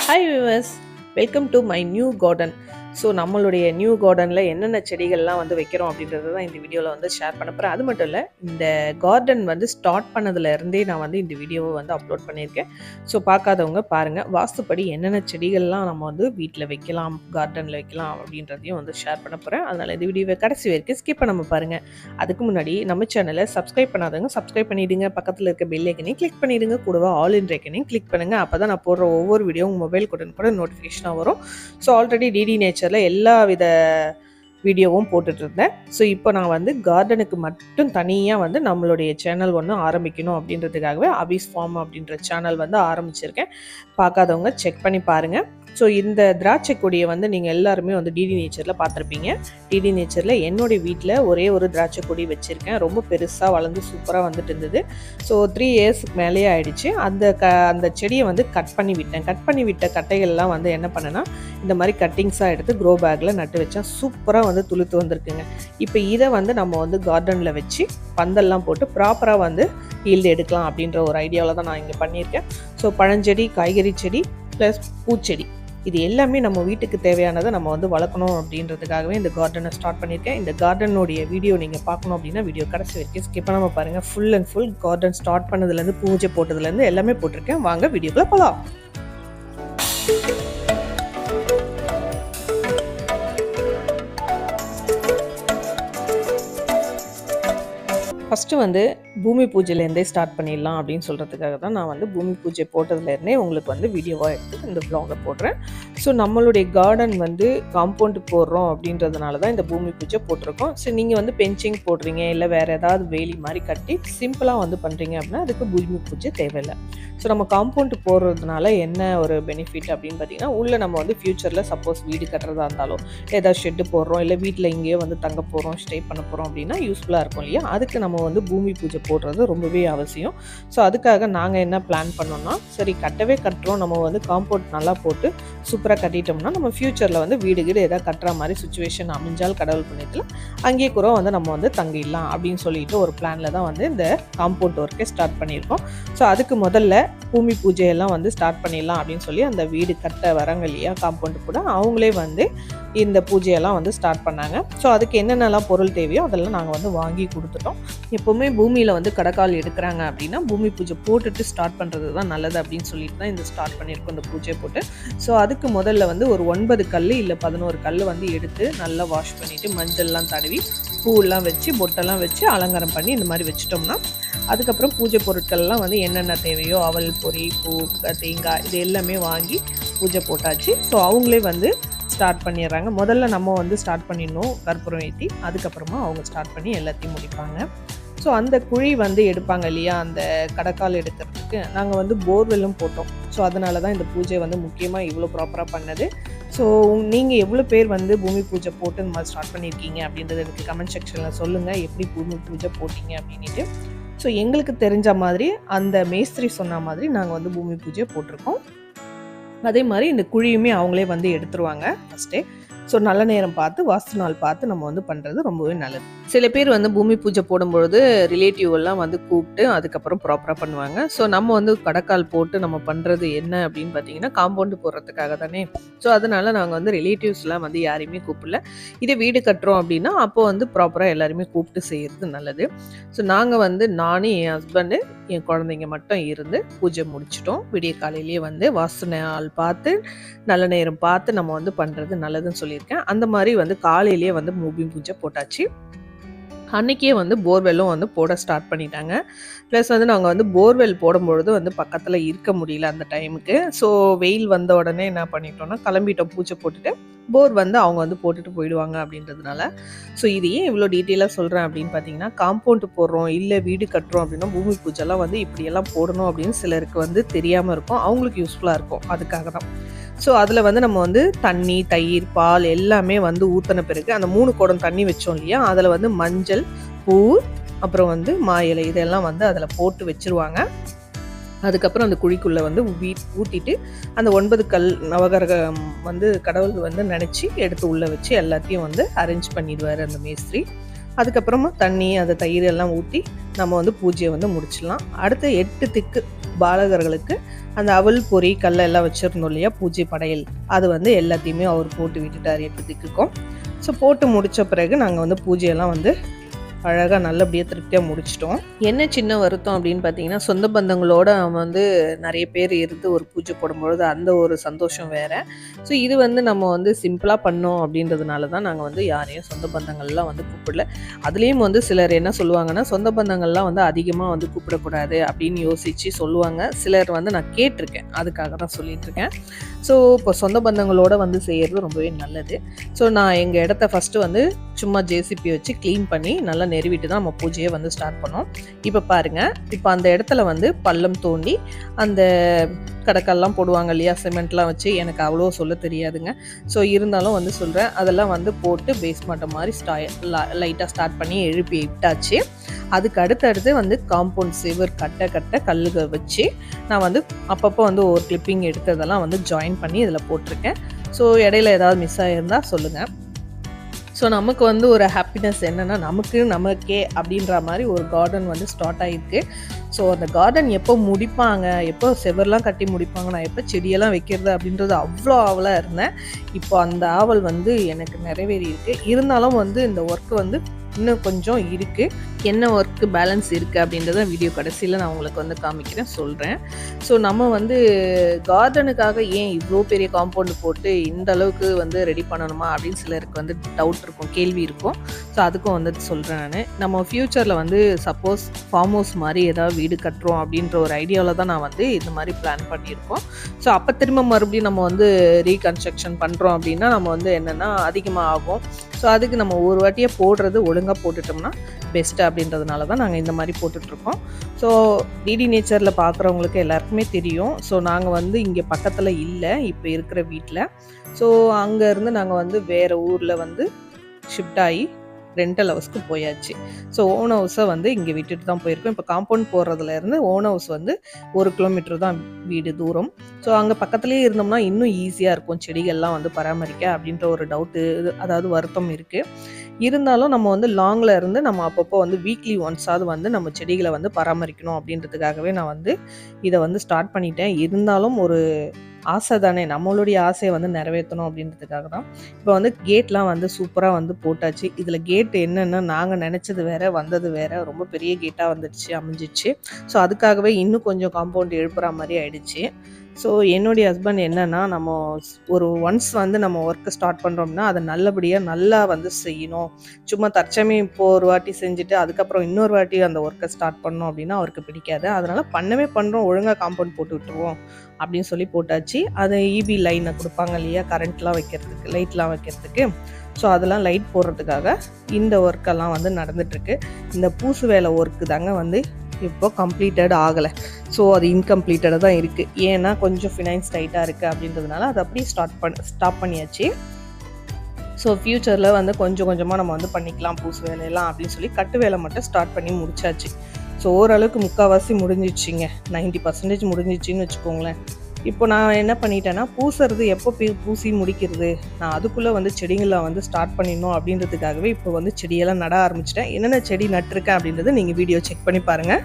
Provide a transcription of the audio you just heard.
Hi viewers, welcome to my new garden. So நம்மளுடைய new கார்டனில் என்னென்ன செடிகள்லாம் வந்து வைக்கிறோம் அப்படின்றது தான் இந்த வீடியோவில் வந்து ஷேர் பண்ண போகிறேன். அது மட்டும் இல்லை, இந்த கார்டன் வந்து ஸ்டார்ட் பண்ணதுலேருந்தே நான் வந்து இந்த வீடியோவை வந்து அப்லோட் பண்ணியிருக்கேன். ஸோ பார்க்காதவங்க பாருங்கள், வாஸ்துப்படி என்னென்ன செடிகள்லாம் நம்ம வந்து வீட்டில் வைக்கலாம், கார்டனில் வைக்கலாம் அப்படின்றதையும் வந்து ஷேர் பண்ண போகிறேன். அதனால் இந்த வீடியோவை கடைசி வரைக்கும் ஸ்கிப் பண்ணாமல் பாருங்கள். அதுக்கு முன்னாடி நம்ம சேனலை சப்ஸ்கிரைப் பண்ணாதவங்க சப்ஸ்கிரைப் பண்ணிவிடுங்க, பக்கத்தில் இருக்க பெல் ஐக்கனையும் கிளிக் பண்ணிவிடுங்க, கூடவா ஆல் இன் ஐக்கனையும் கிளிக் பண்ணுங்கள். அப்போ தான் நான் போடுற ஒவ்வொரு வீடியோ உங்கள் மொபைல் கூட நோட்டிஃபிகேஷனாக வரும். ஸோ ஆல்ரெடி டிடி நேச்சர் எல்லா வித வீடியோவும் போட்டுட்டு இருந்தேன். ஸோ இப்போ நான் வந்து கார்டனுக்கு மட்டும் தனியாக வந்து நம்மளுடைய சேனல் ஒன்று ஆரம்பிக்கணும் அப்படின்றதுக்காகவே அபீஸ் ஃபார்ம் அப்படின்ற சேனல் வந்து ஆரம்பிச்சிருக்கேன். பார்க்காதவங்க செக் பண்ணி பாருங்கள். ஸோ இந்த திராட்சை கொடியை வந்து நீங்கள் எல்லாருமே வந்து டிடி நேச்சரில் பார்த்துருப்பீங்க. டிடி நேச்சரில் என்னுடைய வீட்டில் ஒரே ஒரு திராட்சை கொடி வச்சுருக்கேன். ரொம்ப பெருசாக வளர்ந்து சூப்பராக வந்துட்டு இருந்தது. ஸோ 3 இயர்ஸ்க்கு மேலேயே ஆயிடுச்சு. அந்த செடியை வந்து கட் பண்ணி விட்ட கட்டைகள்லாம் வந்து என்ன பண்ணேன்னா, இந்த மாதிரி கட்டிங்ஸாக எடுத்து க்ரோ பேக்கில் நட்டு வச்சேன். சூப்பராக வந்து துளுத்து வந்திருக்குங்க. இப்போ இதை வந்து நம்ம வந்து கார்டனில் வச்சு பந்தல்லாம் போட்டு ப்ராப்பராக வந்து ஈல்டு எடுக்கலாம் அப்படின்ற ஒரு ஐடியாவில் தான் நான் இங்கே பண்ணியிருக்கேன். ஸோ பழஞ்செடி, காய்கறி செடி ப்ளஸ் பூச்செடி, இது எல்லாமே நம்ம வீட்டுக்கு தேவையானதை நம்ம வந்து வளர்க்கணும் அப்படின்றதுக்காகவே இந்த கார்டனை ஸ்டார்ட் பண்ணியிருக்கேன். இந்த கார்டனுடைய வீடியோ நீங்கள் பார்க்கணும் அப்படின்னா வீடியோ கடைசி வரைக்கும் ஸ்கிப் பண்ணாமல் பாருங்கள். Full and full garden start பண்ணதுலேருந்து பூஜை போட்டதுலேருந்து எல்லாமே போட்டிருக்கேன். வாங்க வீடியோக்குள்ளே போகலாம். ஃபஸ்ட்டு வந்து பூமி பூஜையிலேருந்தே ஸ்டார்ட் பண்ணிடலாம் அப்படின்னு சொல்கிறதுக்காக தான் நான் வந்து பூமி பூஜை போட்டதுலேருந்தே உங்களுக்கு வந்து வீடியோவாக எடுத்து இந்த வ்ளாகை போடுறேன். ஸோ நம்மளுடைய கார்டன் வந்து காம்பவுண்டு போடுறோம் அப்படின்றதுனால தான் இந்த பூமி பூஜை போட்டிருக்கோம். ஸோ நீங்கள் வந்து பென்ச்சிங் போடுறீங்க, இல்லை வேறு ஏதாவது வேலி மாதிரி கட்டி சிம்பிளாக வந்து பண்ணுறீங்க அப்படின்னா அதுக்கு பூமி பூஜை தேவையில்லை. ஸோ நம்ம காம்பவுண்டு போடுறதுனால என்ன ஒரு பெனிஃபிட் அப்படின்னு பார்த்தீங்கன்னா, உள்ளே நம்ம வந்து ஃப்யூச்சரில் சப்போஸ் வீடு கட்டுறதா இருந்தாலும், ஏதாவது ஷெட்டு போடுறோம், இல்லை வீட்டில் இங்கேயோ வந்து தங்க போகிறோம், ஸ்டே பண்ண போகிறோம் அப்படின்னா யூஸ்ஃபுல்லாக இருக்கும் இல்லையா? அதுக்கு நம்ம வந்து பூமி பூஜை போடுறது ரொம்பவே அவசியம். ஸோ அதுக்காக நாங்கள் என்ன பிளான் பண்ணோம்னா, சரி கட்டுறோம், நம்ம வந்து காம்பவுண்ட் நல்லா போட்டு சூப்பராக கட்டிட்டோம்னா நம்ம ஃப்யூச்சரில் வந்து வீடு ஏதாவது கட்டுற மாதிரி சுச்சுவேஷன் அமைஞ்சால் கடவுள் பண்ணிக்கலாம், அங்கேயே கூட வந்து நம்ம வந்து தங்கிடலாம் அப்படின்னு சொல்லிட்டு ஒரு பிளானில் தான் வந்து இந்த காம்பவுண்ட் ஒர்க்கே ஸ்டார்ட் பண்ணியிருக்கோம். ஸோ அதுக்கு முதல்ல பூமி பூஜையெல்லாம் வந்து ஸ்டார்ட் பண்ணிடலாம் அப்படின்னு சொல்லி அந்த வீடு கட்ட வராங்க இல்லையா, காம்பவுண்டு கூட அவங்களே வந்து இந்த பூஜையெல்லாம் வந்து ஸ்டார்ட் பண்ணாங்க. ஸோ அதுக்கு என்னென்னலாம் பொருள் தேவையோ அதெல்லாம் நாங்கள் வந்து வாங்கி கொடுத்துட்டோம். எப்போவுமே பூமியில் வந்து கடைக்கால் எடுக்கிறாங்க அப்படின்னா பூமி பூஜை போட்டுட்டு ஸ்டார்ட் பண்ணுறது தான் நல்லது அப்படின்னு சொல்லிட்டு தான் இந்த ஸ்டார்ட் பண்ணியிருக்கோம் இந்த பூஜை போட்டு. ஸோ அதுக்கு முதல்ல வந்து ஒரு 9 கல் இல்லை 11 கல் வந்து எடுத்து நல்லா வாஷ் பண்ணிவிட்டு மஞ்சள்லாம் தடவி பூவெல்லாம் வச்சு பொட்டெல்லாம் வச்சு அலங்காரம் பண்ணி இந்த மாதிரி வச்சுட்டோம்னா, அதுக்கப்புறம் பூஜை பொருட்கள்லாம் வந்து என்னென்ன தேவையோ அவல், பொரி, பூ, தேங்காய் இது எல்லாமே வாங்கி பூஜை போட்டாச்சு. ஸோ அவங்களே வந்து ஸ்டார்ட் பண்ணிடுறாங்க. முதல்ல நம்ம வந்து ஸ்டார்ட் பண்ணிடணும் கற்பூரம் ஏற்றி, அதுக்கப்புறமா அவங்க ஸ்டார்ட் பண்ணி எல்லாத்தையும் முடிப்பாங்க. ஸோ அந்த குழி வந்து எடுப்பாங்க இல்லையா, அந்த கடைக்கால் எடுக்கிறதுக்கு நாங்கள் வந்து போர்வெல்லும் போட்டோம். ஸோ அதனால தான் இந்த பூஜை வந்து முக்கியமாக இவ்வளோ ப்ராப்பராக பண்ணது. ஸோ நீங்கள் எவ்வளோ பேர் வந்து பூமி பூஜை போட்டு இந்த மாதிரி ஸ்டார்ட் பண்ணியிருக்கீங்க அப்படின்றது எனக்கு கமெண்ட் செக்ஷனில் சொல்லுங்கள், எப்படி பூமி பூஜை போட்டிங்க அப்படின்ட்டு. ஸோ எங்களுக்கு தெரிஞ்ச மாதிரி அந்த மேஸ்திரி சொன்ன மாதிரி நாங்கள் வந்து பூமி பூஜை போட்டிருக்கோம். அதே மாதிரி இந்த குழியுமே அவங்களே வந்து எடுத்துருவாங்க ஃபஸ்ட்டே. ஸோ நல்ல நேரம் பார்த்து, வாஸ்து நாள் பார்த்து நம்ம வந்து பண்ணுறது ரொம்பவே நல்லது. சில பேர் வந்து பூமி பூஜை போடும்பொழுது ரிலேட்டிவ் எல்லாம் வந்து கூப்பிட்டு அதுக்கப்புறம் ப்ராப்பராக பண்ணுவாங்க. ஸோ நம்ம வந்து கடைக்கால் போட்டு நம்ம பண்ணுறது என்ன அப்படின்னு பார்த்தீங்கன்னா, காம்பவுண்டு போடுறதுக்காக தானே. ஸோ அதனால நாங்கள் வந்து ரிலேட்டிவ்ஸ்லாம் வந்து யாரையுமே கூப்பிடல. இதே வீடு கட்டுறோம் அப்படின்னா அப்போ வந்து ப்ராப்பராக எல்லாருமே கூப்பிட்டு செய்கிறது நல்லது. ஸோ நாங்கள் வந்து நானும் என் ஹஸ்பண்டு என் குழந்தைங்க மட்டும் இருந்து பூஜை முடிச்சிட்டோம். விடிய காலையிலேயே வந்து வாஸ்து நாள் பார்த்து நல்ல நேரம் பார்த்து நம்ம வந்து பண்ணுறது நல்லதுன்னு சொல்லியிருக்கேன். அந்த மாதிரி வந்து காலையிலேயே வந்து பூமி பூஜை போட்டாச்சு. அன்றைக்கே வந்து போர்வெல்லும் வந்து போட ஸ்டார்ட் பண்ணிட்டாங்க. ப்ளஸ் வந்து நாங்கள் வந்து போர்வெல் போடும்பொழுது வந்து பக்கத்தில் இருக்க முடியல அந்த டைமுக்கு. ஸோ வெயில் வந்த உடனே என்ன பண்ணிட்டோம்னா கிளம்பிட்டோம் பூஜை போட்டுட்டு. போர் வந்து அவங்க வந்து போட்டுட்டு போயிடுவாங்க அப்படின்றதுனால. ஸோ இது ஏன் இவ்வளோ டீட்டெயிலாக சொல்கிறேன் அப்படின்னு பார்த்தீங்கன்னா, காம்பவுண்டு போடுறோம் இல்லை வீடு கட்டுறோம் அப்படின்னா பூமி பூஜைலாம் வந்து இப்படியெல்லாம் போடணும் அப்படின்னு சிலருக்கு வந்து தெரியாமல் இருக்கும், அவங்களுக்கு யூஸ்ஃபுல்லாக இருக்கும், அதுக்காக தான். ஸோ அதில் வந்து நம்ம வந்து தண்ணி, தயிர், பால் எல்லாமே வந்து ஊற்றின பிறகு அந்த 3 குடம் தண்ணி வச்சோம் இல்லையா, அதில் வந்து மஞ்சள், பூ, அப்புறம் வந்து மா இலை இதெல்லாம் வந்து அதில் போட்டு வச்சுருவாங்க. அதுக்கப்புறம் அந்த குழிக்குள்ளே வந்து ஊற்றிட்டு அந்த 9 கல் நவகிரகம் வந்து கடவுள் வந்து நினச்சி எடுத்து உள்ளே வச்சு எல்லாத்தையும் வந்து அரேஞ்ச் பண்ணிடுவார் அந்த மேஸ்திரி. அதுக்கப்புறமா தண்ணி, அந்த தயிர் எல்லாம் ஊற்றி நம்ம வந்து பூஜையை வந்து முடிச்சிடலாம். அடுத்து 8 திக்கு பாலகர்களுக்கு அந்த அவல் பொரி கல்ல எல்லாம் வச்சுருந்தோம் இல்லையா பூஜை படையல், அது வந்து எல்லாத்தையுமே அவர் போட்டு விட்டுட்டார் 8 திக்குக்கும். ஸோ போட்டு முடித்த பிறகு நாங்கள் வந்து பூஜையெல்லாம் வந்து அழகாக நல்லபடியாக திருப்தியாக முடிச்சிட்டோம். என்ன சின்ன வருத்தம் அப்படின்னு பார்த்தீங்கன்னா, சொந்த பந்தங்களோட வந்து நிறைய பேர் இருந்து ஒரு பூஜை போடும்பொழுது அந்த ஒரு சந்தோஷம் வேறு. ஸோ இது வந்து நம்ம வந்து சிம்பிளாக பண்ணோம் அப்படின்றதுனால தான் நாங்கள் வந்து யாரையும் சொந்த பந்தங்கள்லாம் வந்து கூப்பிடல. அதுலேயும் வந்து சிலர் என்ன சொல்லுவாங்கன்னா, சொந்த பந்தங்கள்லாம் வந்து அதிகமாக வந்து கூப்பிடக்கூடாது அப்படின்னு யோசித்து சொல்லுவாங்க. சிலர் வந்து நான் கேட்டிருக்கேன், அதுக்காக தான் சொல்லிகிட்ருக்கேன். ஸோ இப்போ சொந்த பந்தங்களோடு வந்து செய்கிறது ரொம்பவே நல்லது. ஸோ நான் எங்கள் இடத்த ஃபஸ்ட்டு வந்து சும்மா ஜேசிபி வச்சு க்ளீன் பண்ணி நல்லா நெருவிட்டு தான் நம்ம பூஜையை வந்து ஸ்டார்ட் பண்ணோம். இப்போ பாருங்கள், இப்போ அந்த இடத்துல வந்து பள்ளம் தோண்டி அந்த கடக்கெல்லாம் போடுவாங்க இல்லையா, சிமெண்ட்லாம் வச்சு, எனக்கு அவ்வளோ சொல்ல தெரியாதுங்க. ஸோ இருந்தாலும் வந்து சொல்கிறேன், அதெல்லாம் வந்து போட்டு பேஸ்மட்டம் மாதிரி லைட்டாக ஸ்டார்ட் பண்ணி எழுப்பி விட்டாச்சு. அதுக்கு அடுத்தடுத்து வந்து காம்பவுண்ட் சுவர் கட்ட கல்லுக வச்சு நான் வந்து அப்பப்போ வந்து ஒரு கிளிப்பிங் எடுத்ததெல்லாம் வந்து ஜாயின் பண்ணி இதில் போட்டிருக்கேன். ஸோ இடையில ஏதாவது மிஸ் ஆகியிருந்தால் சொல்லுங்கள். ஸோ நமக்கு வந்து ஒரு ஹாப்பினஸ் என்னென்னா, நமக்கே அப்படின்ற மாதிரி ஒரு கார்டன் வந்து ஸ்டார்ட் ஆகிருக்கு. ஸோ அந்த கார்டன் எப்போ முடிப்பாங்க, எப்போ செவர்லாம் கட்டி முடிப்பாங்க, நான் எப்போ செடியெல்லாம் வைக்கிறது அப்படின்றது அவ்வளோ ஆவலாக இருந்தேன். இப்போ அந்த ஆவல் வந்து எனக்கு நிறைவேறி இருக்குது. இருந்தாலும் வந்து இந்த ஒர்க்கு வந்து இன்னும் கொஞ்சம் இருக்குது. என்ன ஒர்க்கு பேலன்ஸ் இருக்குது அப்படின்றத வீடியோ கடைசியில் நான் உங்களுக்கு வந்து காமிக்கிறேன், சொல்கிறேன். ஸோ நம்ம வந்து கார்டனுக்காக ஏன் இவ்வளோ பெரிய காம்பவுண்டு போட்டு இந்த அளவுக்கு வந்து ரெடி பண்ணணுமா அப்படின்னு சிலருக்கு வந்து டவுட் இருக்கும், கேள்வி இருக்கும். ஸோ அதுக்கும் வந்து சொல்கிறேன் நான். நம்ம ஃப்யூச்சரில் வந்து சப்போஸ் ஃபார்ம் ஹவுஸ் மாதிரி ஏதாவது வீடு கட்டுறோம் அப்படின்ற ஒரு ஐடியாவில் தான் நான் வந்து இந்த மாதிரி பிளான் பண்ணியிருக்கோம். ஸோ அப்போ திரும்ப மறுபடியும் நம்ம வந்து ரீகன்ஸ்ட்ரக்ஷன் பண்ணுறோம் அப்படின்னா நம்ம வந்து என்னென்னா அதிகமாக ஆகும். ஸோ அதுக்கு நம்ம ஒரு வாட்டியே போடுறது ஒழுங்காக போட்டுட்டோம்னா பெஸ்ட்டு அப்படின்றதுனால தான் நாங்கள் இந்த மாதிரி போட்டுட்ருக்கோம். ஸோ டிடி நேச்சரில் பார்க்குறவங்களுக்கு எல்லாருக்குமே தெரியும். ஸோ நாங்கள் வந்து இங்கே பக்கத்தில் இல்லை, இப்போ இருக்கிற வீட்டில். ஸோ அங்கேருந்து நாங்கள் வந்து வேறு ஊரில் வந்து ஷிஃப்ட் ஆகி ரெண்டல் ஹவுஸ்க்கு போயாச்சு. ஸோ ஓன் ஹவுஸை வந்து இங்கே விட்டுட்டு தான் போயிருக்கோம். இப்போ காம்பவுண்ட் போடுறதுலேருந்து ஓன் ஹவுஸ் வந்து 1 கிலோமீட்டர் தான் வீடு தூரம். ஸோ அங்கே பக்கத்துலேயே இருந்தோம்னா இன்னும் ஈஸியாக இருக்கும் செடிகள்லாம் வந்து பராமரிக்க அப்படின்ற ஒரு டவுட்டு, அதாவது வருத்தம் இருக்குது. இருந்தாலும் நம்ம வந்து லாங்கில் இருந்து நம்ம அப்பப்போ வந்து வீக்லி ஒன்ஸாவது வந்து நம்ம செடிகளை வந்து பராமரிக்கணும் அப்படின்றதுக்காகவே நான் வந்து இதை வந்து ஸ்டார்ட் பண்ணிட்டேன். இருந்தாலும் ஒரு ஆசை தானே, நம்மளுடைய ஆசையை வந்து நிறைவேற்றணும் அப்படின்றதுக்காக தான். இப்போ வந்து கேட்லாம் வந்து சூப்பராக வந்து போட்டாச்சு. இதில் கேட் என்னென்னா, நாங்கள் நினச்சது வேறு வந்தது வேறு, ரொம்ப பெரிய கேட்டாக வந்துடுச்சு, அமைஞ்சிச்சு. ஸோ அதுக்காகவே இன்னும் கொஞ்சம் காம்பவுண்ட் எழுப்புற மாதிரி ஆயிடுச்சு. ஸோ என்னுடைய ஹஸ்பண்ட் என்னென்னா, நம்ம ஒரு ஒன்ஸ் வந்து நம்ம ஒர்க்கை ஸ்டார்ட் பண்ணுறோம்னா அதை நல்லபடியாக நல்லா வந்து செய்யணும். சும்மா தற்சமயம் இப்போ ஒரு வாட்டி செஞ்சுட்டு அதுக்கப்புறம் இன்னொரு வாட்டி அந்த ஒர்க்கை ஸ்டார்ட் பண்ணோம் அப்படின்னா அவருக்கு பிடிக்காது. அதனால் பண்ணவே பண்ணுறோம், ஒழுங்காக காம்பவுண்ட் போட்டு விட்டுருவோம் அப்படின்னு சொல்லி போட்டாச்சு. அதை இபி லைனை கொடுப்பாங்க இல்லையா, கரண்ட்லாம் வைக்கிறதுக்கு, லைட்லாம் வைக்கிறதுக்கு. ஸோ அதெல்லாம் லைட் போடுறதுக்காக இந்த ஒர்க்கெல்லாம் வந்து நடந்துகிட்ருக்கு. இந்த பூசு வேலை ஒர்க்கு தாங்க வந்து இப்போ கம்ப்ளீட்டட் ஆகலை. ஸோ அது இன்கம்ப்ளீட்டடாக தான் இருக்குது. ஏன்னா கொஞ்சம் ஃபினான்ஸ் டைட்டாக இருக்குது அப்படின்றதுனால அதை அப்படியே ஸ்டாப் பண்ணியாச்சு. ஸோ ஃப்யூச்சரில் வந்து கொஞ்சம் கொஞ்சமாக நம்ம வந்து பண்ணிக்கலாம் பூசு வேலையெல்லாம் அப்படின்னு சொல்லி கட்டு வேலை மட்டும் ஸ்டார்ட் பண்ணி முடிச்சாச்சு. ஸோ ஓரளவுக்கு முக்கால்வாசி முடிஞ்சிடுச்சிங்க, 90% முடிஞ்சிச்சின்னு வச்சுக்கோங்களேன். இப்போ நான் என்ன பண்ணிட்டேன்னா, பூசுறது எப்போ பூசி முடிக்கிறது, நான் அதுக்குள்ளே வந்து செடிங்களை வந்து ஸ்டார்ட் பண்ணிடணும் அப்படின்றதுக்காகவே இப்போ வந்து செடியெல்லாம் நட ஆரம்பிச்சிட்டேன். என்னென்ன செடி நட்டிருக்கேன் அப்படின்றத நீங்கள் வீடியோ செக் பண்ணி பாருங்கள்.